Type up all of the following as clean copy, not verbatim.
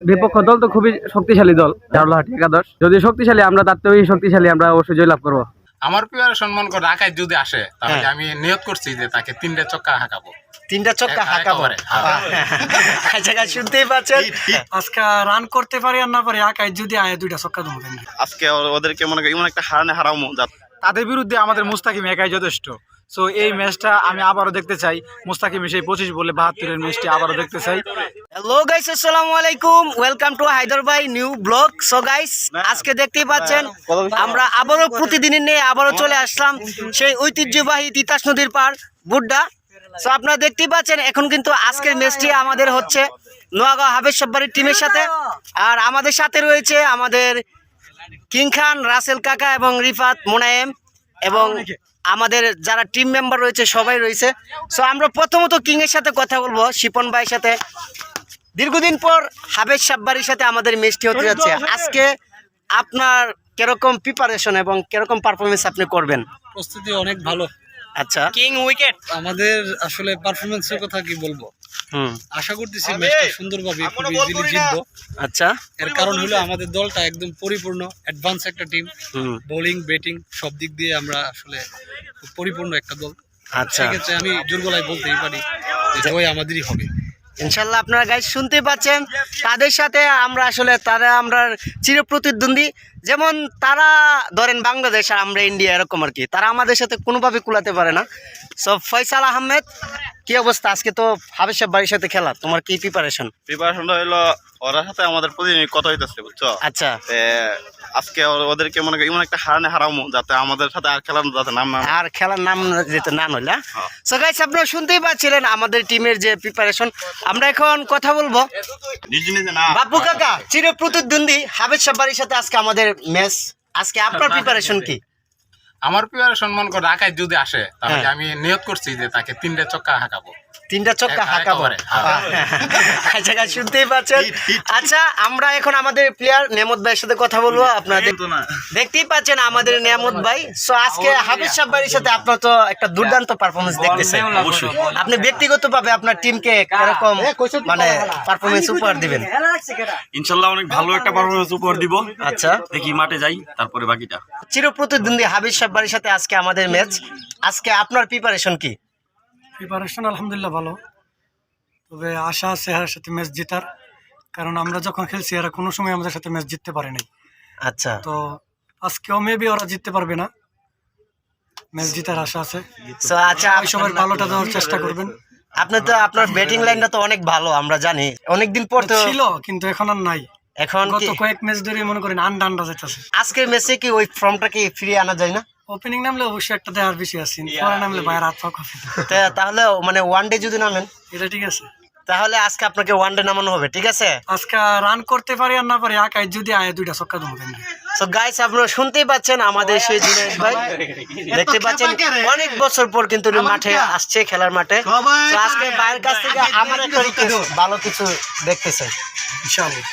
বিপক্ষ দল তো খুবই শক্তিশালী দল জারুলহাটি একাদশ। যদি শক্তিশালী আমরা তার থেকে শক্তিশালী আমরা অবশ্যই জয়লাভ করবো। আমার প্রিয় সম্মান করে আকাশ যদি আসে তাহলে আমি নিয়ত করছি যে তাকে 3টা ছক্কা হাঁকাবো। 3টা ছক্কা হাঁকাবো। আচ্ছা গাইস, শুনতেই পাচ্ছেন, আজকে রান করতে পারি আর না পারি, আকাশ যদি আয় 2টা ছক্কা দেবো। আজকে ওদেরকে মনে করি এমন একটা হারামো তাদের বিরুদ্ধে আমাদের মুস্তাকিম একাই যথেষ্ট। সো এই ম্যাচটা আমি আবারও দেখতে চাই। মুস্তাকিম সেই 25 বলে 72-এর ম্যাচটি আবারও দেখতে চাই। হ্যালো গাইস, আসসালামু আলাইকুম, ওয়েলকাম টু হায়দার ভাই নিউ ব্লগ। সো গাইস, আজকে দেখতেই পাচ্ছেন আমরা আবারও প্রতিদিনের নিয়ে আবারও চলে আসলাম সেই ঐতিহ্যবাহী তিতাস নদীর পার বুড্ডা। সো আপনারা দেখতেই পাচ্ছেন এখন কিন্তু আজকের ম্যাচটি আমাদের হচ্ছে নোয়াগাঁও হাফেজ সাব্বারির টিমের সাথে। আর আমাদের সাথে রয়েছে আমাদের কিং খান, রাসেল কাকা এবং রিফাত, মোনায়েম এবং আমাদের যারা টিম মেম্বার রয়েছে সবাই রয়েছে। সো আমরা প্রথমত কিং এর সাথে কথা বলবো, শিপন ভাইয়ের সাথে। দীর্ঘদিন পর হাফেজ সাব্বারির সাথে আমাদের ম্যাচটি হতে যাচ্ছে। আজকে আপনার কিরকম প্রিপারেশন এবং কিরকম পারফরমেন্স আপনি করবেন? প্রস্তুতি অনেক ভালো। আচ্ছা, কিং উইকেট আমাদের আসলে পারফরমেন্সের কথা কি বলবো, আশা করতেছি ম্যাচটা সুন্দরভাবে খুব ইজিলি জিতবো। আচ্ছা, এর কারণ হলো আমাদের দলটা একদম পরিপূর্ণ অ্যাডভান্স একটা টিম, বোলিং ব্যাটিং সব দিক দিয়ে আমরা আসলে খুব পরিপূর্ণ একটা দল। আচ্ছা, সেক্ষেত্রে আমি জোর গলায় বলতেই পারি যে জয় আমাদেরই হবে ইনশাল্লাহ। আপনারা গাইস শুনতে পাচ্ছেন, তাদের সাথে আমরা আসলে আমরা চিরপ্রতিদ্বন্দ্বী। যেমন তারা ধরেন বাংলাদেশ আর আমরা ইন্ডিয়া, এরকম আর কি। তারা আমাদের সাথে কোনোভাবে কুলাতে পারে না। সো ফয়সাল আহমেদ, কি অবস্থা? আজকে তো হাফেজ সাব্বারির সাথে খেলা, তোমার কি প্রিপারেশনটা হইলো ওরা সাথে আমাদের প্রতিদিন কথা হইতেছে, বুঝছো? আচ্ছা, আজকে ওদেরকে মনে করি এমন একটা হারামো যাতে আমাদের সাথে আর খেলার যাতে নাম না, আর খেলার নাম যেতে না নইলা। সো গাইস, আপনারা শুনতেই পাচ্ছিলেন আমাদের টিমের যে প্রিপারেশন। আমরা এখন কথা বলবো বাপ্পু কাকা, চিরপ্রতিদ্বন্দ্বী হাফেজ সাব্বারির সাথে আজকে আমাদের ম্যাচ। আজকে আপনার প্রিপারেশন কি? আমার প্রিয় সম্মান করে আকাশ যদি আসে তাহলে আমি নিয়ত করছি যে তাকে 3টা ছক্কা হাঁকাবো। 3টা ছক্কা হাঁকাবো। আচ্ছা গাইস, শুনতেই পাচ্ছেন। আচ্ছা, আমরা এখন আমাদের প্লেয়ার নেয়ামত ভাইয়ের সাথে কথা বলবো। আপনারা দেখতেই পাচ্ছেন আমাদের নেয়ামত ভাই। সো আজকে হাফেজ সাব্বারির সাথে আপনার তো একটা দুর্দান্ত পারফরমেন্স দেখতেছেন। অবশ্যই আপনি ব্যক্তিগতভাবে আপনার টিমকে কিরকম মানে পারফরমেন্স উপহার দিবেন? ইনশাআল্লাহ অনেক ভালো একটা পারফরম্যান্স উপহার দিব। আচ্ছা, দেখি মাঠে যাই, তারপরে বাকিটা। চিরপ্রতিদ্বন্দ্বী হাফেজ সাব্বারির সাথে আজকে আমাদের ম্যাচ। আজকে আপনার প্রিপারেশন কি? প্রিপারেশন আলহামদুলিল্লাহ ভালো, তবে আশা আছে এর সাথে ম্যাচ জেতার, কারণ আমরা যখন খেলছি এরা কোনো সময় আমাদের সাথে ম্যাচ জিততে পারে নাই। আচ্ছা, তো আজকেও মেবি ওরা জিততে পারবে না, ম্যাচ জেতার আশা আছে। সো আচ্ছা, সবার ভালোটা দেওয়ার চেষ্টা করবেন। আপনি তো আপনার ব্যাটিং লাইনটা তো অনেক ভালো, আমরা জানি। অনেকদিন পর তো ছিল, কিন্তু এখন আর নাই। এখন গত কয়েক ম্যাচ ধরে মনে করেন আন্ডা যেতেছে। আজকের ম্যাচে কি ওই ফর্মটা কি ফিরিয়ে আনা যায় না? ওপেনিং নামলে অবশ্যই একটা দেওয়ার বেশি আছে, পরে নামলে বাইরে হাত পা কফি। তাহলে মানে ওয়ান ডে যদি নামেন এটা ঠিক আছে, তাহলে আজকে আপনাকে ওয়ান ডে নামানো হবে, ঠিক আছে? আজকে রান করতে পারি আর না পারি, আকাশ যদি আয় 2টা ছক্কা দেবো। সো গাইস, আপনারা শুনতেই পাচ্ছেন আমাদের সেই জুনায়েদ ভাই। দেখতে পাচ্ছেন অনেক বছর পর কিন্তু উনি মাঠে আসছে, খেলার মাঠে। তো আজকে ভাইয়ের কাছ থেকে আমার একটা রিকোয়েস্ট, ভালো কিছু দেখতে চাই ইনশাআল্লাহ।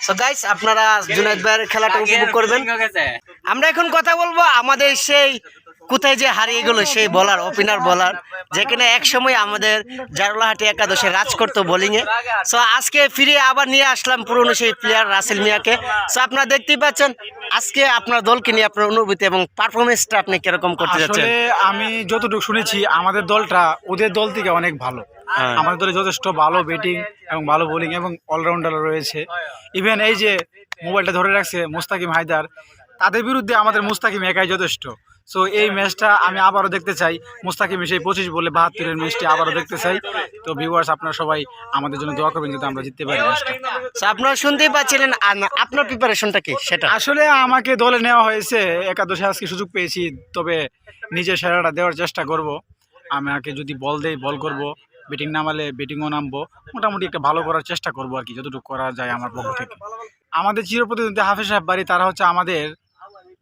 সো গাইস, আপনারা জুনায়েদ ভাইয়ের খেলাটা উপভোগ করবেন। আমরা এখন কথা বলবো আমাদের সেই কোথায় যে হারিয়ে গেল সেই বলার, ওপেনার বলার, যেখানে এক সময় আমাদের জারুলহাটি একাদশে রাজ করতো বোলিংয়ে। সো আজকে ফিরে আবার নিয়ে আসলাম পুরনো সেই প্লেয়ার রাসেল মিয়াকে। সো আপনারা দেখতেই পাচ্ছেন আজকে আপনার দলকে নিয়ে আপনার অনুভূতি এবং পারফরমেন্সটা আপনি কিরকম করতে যাচ্ছেন? আসলে আমি যতটুকু শুনেছি আমাদের দলটা ওদের দল থেকে অনেক ভালো। আমাদের দলে যথেষ্ট ভালো ব্যাটিং এবং ভালো বোলিং এবং অলরাউন্ডার রয়েছে। ইভেন এই যে মোবাইলটা ধরে রাখছে মুস্তাকিম হায়দার, তাদের বিরুদ্ধে আমাদের মুস্তাকিম একাই যথেষ্ট। সো এই ম্যাচটা আমি আবারও দেখতে চাই। মুস্তাকিম সেই 25 বলে 72-এর ম্যাচটি আবারও দেখতে চাই। তো ভিউয়ার্স, আপনারা সবাই আমাদের জন্য দোয়া করবেন যাতে আমরা জিততে পারি ম্যাচটা। সো আপনারা শুনতেই পাচ্ছিলেন আপনার প্রিপারেশনটা কি সেটা? আসলে আমাকে দলে নেওয়া হয়েছে, একাদশে আজকে সুযোগ পেয়েছি, তবে নিজের সেরাটা দেওয়ার চেষ্টা করব। আমাকে যদি বল দেয় বল করব, ব্যাটিং নামালে ব্যাটিংও নামবো, মোটামুটি একটা ভালো করার চেষ্টা করবো আর কি, যতটুকু করা যায় আমার পক্ষ থেকে। আমাদের চিরপ্রতিদ্বন্দ্বী হাফেজ সাব্বারি, তারা হচ্ছে আমাদের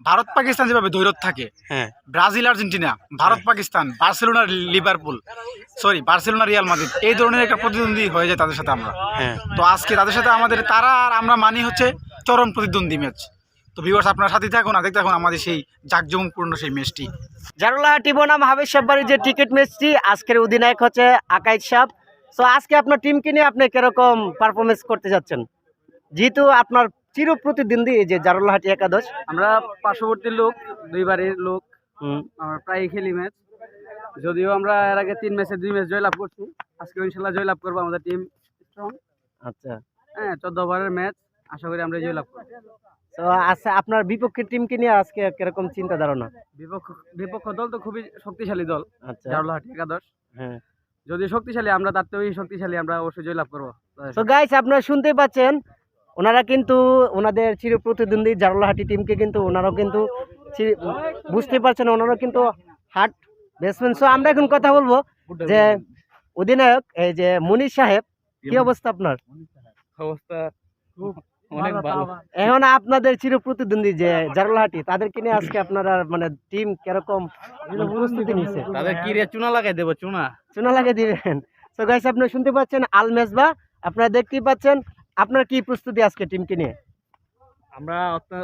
ভারত পাকিস্তান যেভাবে দৈরত থাকে, হ্যাঁ, Brazil Argentina, Bharat Pakistan, Barcelona Barcelona Real Madrid, এই ধরনের একটা প্রতিদ্বন্দ্বী হয়ে যায় তাদের সাথে আমরা। তো আজকে তাদের সাথে আমাদের তারা আর আমরা মানি হচ্ছে চরম প্রতিদ্বন্দ্বী ম্যাচ। তো ভিউয়ার্স, আপনার সাথে থাকুন আর দেখতে থাকুন আমাদের সেই জাঁকজমকপূর্ণ সেই ম্যাচটি। জারুলহাটি বনাম হাফেজ সাব্বারির যে টিকিট ম্যাচটি, আজকের অধিনায়ক হচ্ছে আকাশ সাহেব। সো আজকে আপনার টিমকে নিয়ে আপনি কিরকম পারফরমেন্স করতে যাচ্ছেন? যেহেতু আপনার চির প্রতিদ্বন্দ্বী এই যে জারুলহাটি একাদশ, আমরা পার্শ্ববর্তী লোক, দুই বাড়ির লোক, হুম, আমরা প্রায় খেলি ম্যাচ। যদিও আমরা এর আগে 3 ম্যাচে 2 ম্যাচ জয়লাভ করছি, আজকে ইনশাল্লাহ জয়লাভ করবো। আমাদের টিম স্ট্রং। আচ্ছা। হ্যাঁ, 14 ওভারের ম্যাচ, আশা করি আমরা জয়লাভ করবো। তো আচ্ছা, আপনার বিপক্ষের টিমকে নিয়ে আজকে কিরকম চিন্তা ধারণা? বিপক্ষ দল তো খুবই শক্তিশালী দল, আচ্ছা, জারুলহাটি একাদশ। হ্যাঁ। যদি শক্তিশালী, আমরা তার থেকেও শক্তিশালী, আমরা অবশ্যই জয়লাভ করবো। তো গাইস, আপনারা শুনতে পাচ্ছেন, ওনারা কিন্তু ওনাদের চির প্রতিদ্বন্দ্বী জারুলহাটি টিমকে কিন্তু ওনারাও কিন্তু বুঝতে পারছেন, ওনারাও কিন্তু হার্ট ব্যাটসম্যান। সো আমরা এখন কথা বলবো যে অধিনায়ক এই যে মুনির সাহেব, কি অবস্থা আপনার? অবস্থা অনেক ভালো। এখন আপনাদের চির প্রতিদ্বন্দ্বী যে জারুলহাটি, তাদেরকে নিয়ে আজকে আপনারা মানে টিম কিরকম প্রস্তুতি নিচ্ছে? তাদের কি রে চুনা লাগাই দেবো, চুনা লাগিয়ে দিবেন। তো গাইস, আপনারা শুনতে পাচ্ছেন আল মেজবা, আপনারা দেখতেই পাচ্ছেন। আপনার কি প্রস্তুতি আজকে টিমকে নিয়ে? আমরা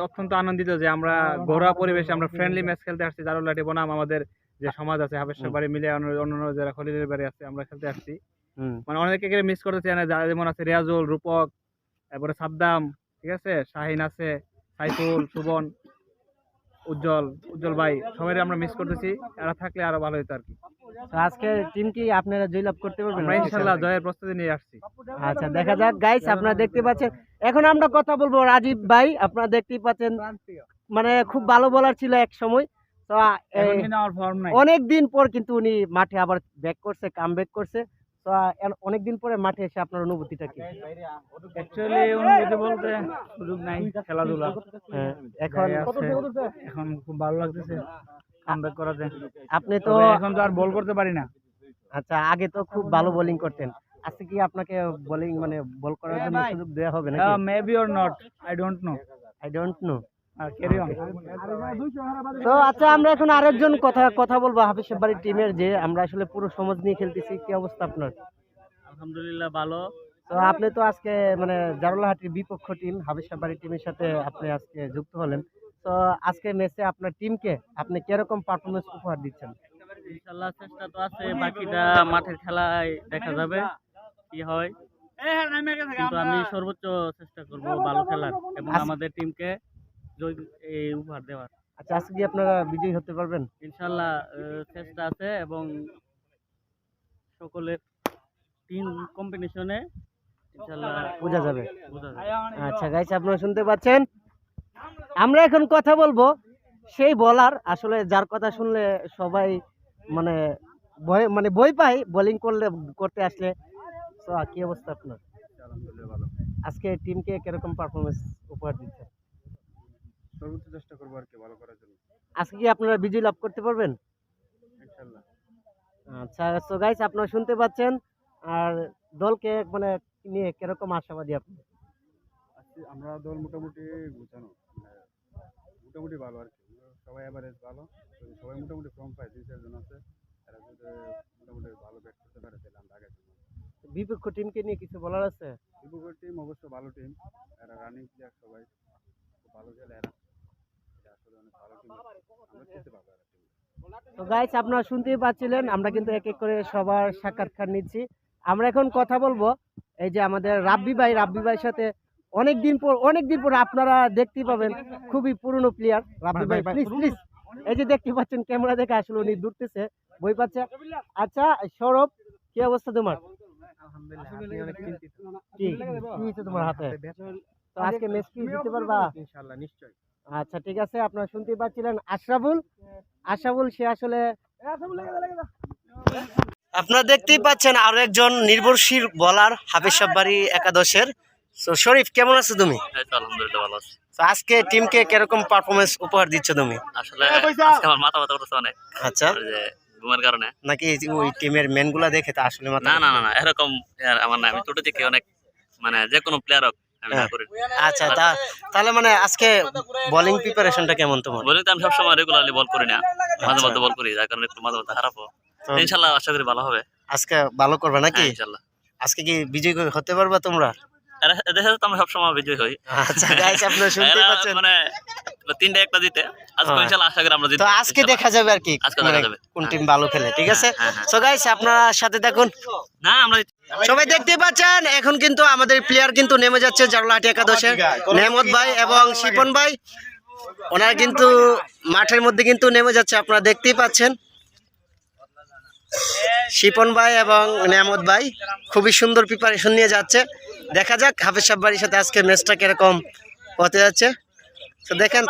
অত্যন্ত আনন্দিত যে আমরা ঘরোয়া পরিবেশে আমরা ফ্রেন্ডলি ম্যাচ খেলতে আসছি। জারুলহাটি বনাম আমাদের যে সমাজ আছে, হাবেশ্বর বাড়ি মিলে অন্যান্য যারা খলিলের বাড়ি আছে, আমরা খেলতে আসছি। মানে অনেকে মিস করতেছি, যেমন আছে রিয়াজুল, রূপক, তারপরে সাদ্দাম, ঠিক আছে, শাহিন আছে, সাইফুল, সুবন, উজ্জ্বল ভাই, সবাই আমরা মিস করতেছি। এরা থাকলে আরো ভালো হতো আর কি। তো আজকে টিম কি আপনারা জয়লাভ করতে পারবেন? আমরা ইনশাল্লাহ জয়ের প্রস্তুতি নিয়ে আসছি। আচ্ছা, দেখা যাক। গাইস, আপনারা দেখতে পাচ্ছেন, এখন আমরা কথা বলবো রাজীব ভাই। আপনারা দেখতেই পাচ্ছেন, মানে খুব ভালো বোলার ছিল এক সময়। তো অনেক দিন পর কিন্তু উনি মাঠে আবার ব্যাক করছে, কাম ব্যাক করছে। তো অনেক দিন পরে মাঠে এসে আপনার অনুভূতিটা কি? অ্যাকচুয়ালি অনুভূতি বলতে সুযোগ নাই খেলাধুলা, এখন খুব ভালো লাগতেছে কামব্যাক করাতে। আপনি তো এখন তো আর বল করতে পারি না। আচ্ছা, আগে তো খুব ভালো বোলিং করতেন, আজকে কি আপনাকে বোলিং মানে বল করার জন্য সুযোগ দেওয়া হবে নাকি? Maybe or not, I don't know. Carry on. তো আচ্ছা, আমরা এখন আরেকজন কথা বলবো হাফিজ বাড়ির টিমের, যে আমরা আসলে পুরো সমাজ নিয়ে খেলতেছি। কি অবস্থা আপনার? আলহামদুলিল্লাহ ভালো। তো আপনি তো আজকে মানে জারুলহাটির বিপক্ষ টিম হাফিজ বাড়ির টিমের সাথে আপনি আজকে যুক্ত হলেন। তো আজকে ম্যাচে আপনার টিমকে আপনি কিরকম পারফরমেন্স উপহার দিচ্ছেন? ইনশাআল্লাহ চেষ্টা তো আছে, বাকিটা মাঠের খেলায় দেখা যাবে কি হয়, কিন্তু আমি সর্বোচ্চ চেষ্টা করব ভালো খেলার এবং আমাদের টিমকে জয় উপহার দেওয়ার। আচ্ছা, আজকে কি আপনারা বিজয়ী হতে পারবেন? ইনশাআল্লাহ চেষ্টা আছে এবং সকলের টিম কম্বিনেশনে ইনশাআল্লাহ বোঝা যাবে। বোঝা যাবে। আচ্ছা গাইস, আপনারা শুনতে পাচ্ছেন, আমরা এখন কথা বলবো সেই বলার, আসলে যার কথা শুনলে সবাই মানে ভয় পায় বোলিং করতে আসলে। তো কি অবস্থা আপনার? আজকে টিমকে কিরকম পারফরমেন্স উপহার দিচ্ছেন? সর্বোচ্চ চেষ্টা করবো আর কি ভালো করার জন্য। আজকে কি আপনারা বিজয় লাভ করতে পারবেন? ইনশাআল্লাহ। আচ্ছা, তো গাইস, আপনারা শুনতে পাচ্ছেন। আর দলকে মানে নিয়ে কিরকম আশাবাদী আপনি? আমরা দল মোটামুটি গুছানো, মোটামুটি ভালো আর কি। সবাই এভারেজ ভালো, সবাই মোটামুটি ফর্ম পায়। 2-4 জন আছে, তারা যদি মোটামুটি ভালো ব্যাট করতে পারে তাহলে আমরা আগে। বিপক্ষ টিমকে নিয়ে কিছু বলার আছে? বিপক্ষ টিম অবশ্য ভালো টিম, এরা রানিং প্লেয়ার, সবাই খুব ভালো খেলে। এরা আসলে অনেক ভালো টিম, আমরা খেলতে পারবো এরা টিম। তো গাইস, আপনারা শুনতেই পাচ্ছিলেন, আমরা কিন্তু এক এক করে সবার সাক্ষাৎকার নিচ্ছি। আমরা এখন কথা বলবো এই যে আমাদের রাব্বি ভাইয়ের সাথে অনেকদিন পর আপনারা দেখতেই পাবেন, খুবই পুরনো প্লেয়ার রাব্বি ভাই। প্লিজ এই যে দেখতে পাচ্ছেন, ক্যামেরা দেখে আসলে উনি দূরতেছে, বই পাচ্ছে। আচ্ছা সৌরভ, কি অবস্থা তোমার? কি হয়েছে তোমার হাতে? তো আজকে ম্যাচ কি জিততে পারবা? ইনশাআল্লাহ, নিশ্চয়ই। আচ্ছা, ঠিক আছে। আপনারা শুনতেই পাচ্ছিলেন আশরাফুল, সে আসলে আপনারা দেখতেই পাচ্ছেন আরো একজন নির্ভরশীল বোলার হাফিজ বাড়ি একাদশের। তো শরীফ, কেমন আছো তুমি? আলহামদুলিল্লাহ ভালো আছি। তো আজকে টিমকে কিরকম পারফরমেন্স উপহার দিচ্ছ তুমি? আসলে আজকে আমার মাথা ব্যথা করতেছে অনেক, আচ্ছা, ওই যে ঘুমের কারণে। নাকি ওই টিমের মেন গুলা দেখে তো আসলে মাথা? না না না না, এরকম আমার না, আমি ছোট থেকে অনেক মানে যে কোনো প্লেয়ার হোক আমি না করি। আচ্ছা, তাহলে মানে আজকে বোলিং প্রিপারেশনটা কেমন তোমার? বলি তো আমি সবসময় রেগুলারলি বল করি না, মাঝে মধ্যে বল করি, যার কারণে একটু মাঝে মধ্যে খারাপ হয়। ইনশাল্লাহ আশা করি ভালো হবে। আজকে ভালো করবে নাকি? ইনশাল্লাহ। আজকে কি বিজয় হতে পারবা তোমরা? দেখা যাচ্ছে আমরা সবসময় বিজয় হই। আচ্ছা গাইস, আপনারা শুনতে পাচ্ছেন, মানে 3টা একটা জিতে আজকে ইনশাল্লাহ আশা করি আমরা জিতবো। তো আজকে দেখা যাবে আর কি আজকে দেখা যাবে কোন টিম ভালো খেলে। ঠিক আছে, হ্যাঁ। সো গাইস, আপনারা সাথে থাকুন। না আমরা সবাই দেখতে পাচ্ছেন এখন কিন্তু আমাদের প্লেয়ার কিন্তু নেমে যাচ্ছে জারলাহাটি একাদশের নেহমত ভাই এবং শিপন ভাই, ওনারা কিন্তু মাঠের মধ্যে কিন্তু নেমে যাচ্ছে, আপনারা দেখতেই পাচ্ছেন শিপন ভাই এবং নেহমত ভাই খুবই সুন্দর প্রিপারেশন নিয়ে যাচ্ছে। দেখা যাক হাফেজ সাব্বারির সাথে আজকে ম্যাচটা কিরকম হতে যাচ্ছে। তো দেখেন